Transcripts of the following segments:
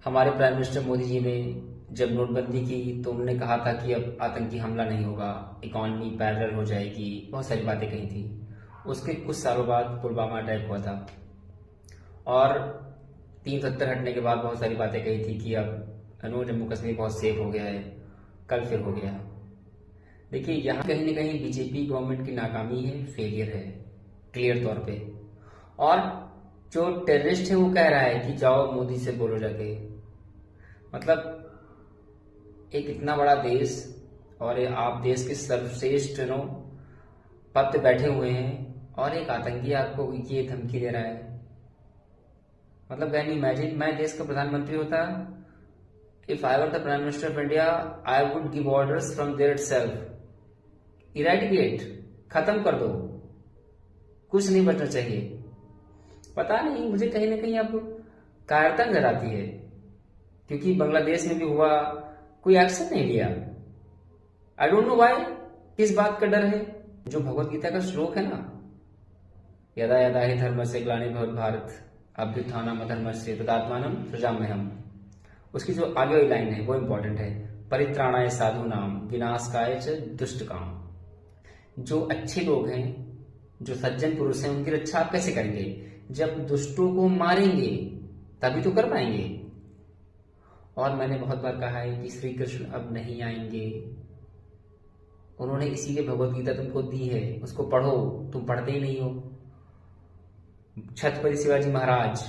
हमारे prime minister Modi ji ने जब नोटबंदी की तो उन्होंने कहा था कि अब आतंकी हमला नहीं होगा, इकॉनमी पैरेलल हो जाएगी, बहुत सारी बातें कही थी। उसके कुछ सालों बाद पुलवामा अटैक हुआ था और 370 हटने के बाद बहुत सारी बातें कही थी कि अब जम्मू कश्मीर बहुत सेफ हो गया है। कल फिर हो गया। देखिए, यहाँ कहीं ना कहीं बीजेपी गवर्नमेंट की नाकामी है, फेलियर है क्लियर तौर पे। और जो टेररिस्ट है वो कह रहा है कि जाओ मोदी से बोलो जाके। मतलब एक इतना बड़ा देश और आप देश के सर्वश्रेष्ठ पद पे बैठे हुए हैं और एक आतंकी आपको ये धमकी दे रहा है। मतलब कैन यू इमेजिन, मैं देश का प्रधानमंत्री होता, if I were the prime minister of India, I would give orders from their self, eradicate, खत्म कर दो, कुछ नहीं बचना चाहिए। पता नहीं, मुझे कहीं ना कहीं अब कायरता नजर आती है, क्योंकि बांग्लादेश में भी हुआ, कोई एक्शन नहीं लिया। आई डोंट नो व्हाई, किस बात का डर है? जो भगवत गीता का श्लोक है ना, यदा यदा हि धर्मस्य ग्लानिर्भवति भारत अभ्युत्थानम् अधर्मस्य तदात्मानं सृजाम्यहम्, उसकी जो आगे वाली लाइन है वो इंपॉर्टेंट है, परित्राणाय साधूनाम विनाशकाय च दुष्टकाम। जो अच्छे लोग हैं, जो सज्जन पुरुष हैं, उनकी रक्षा आप कैसे करेंगे? जब दुष्टों को मारेंगे तभी तो कर पाएंगे। और मैंने बहुत बार कहा है कि श्री कृष्ण अब नहीं आएंगे। उन्होंने इसीलिए भगवत गीता तुमको दी है, उसको पढ़ो, तुम पढ़ते ही नहीं हो। Chhatrapati Shivaji Maharaj,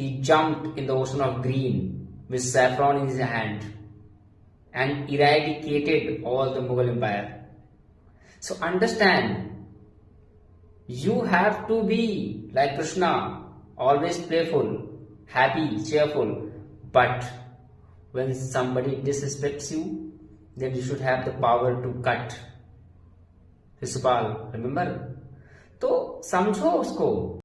he jumped in the ocean of green with saffron in his hand and eradicated all the Mughal empire. So understand, you have to be like Krishna, always playful, happy, cheerful, but when somebody disrespects you, then you should have the power to cut. Shishupal, remember? तो समझो उसको।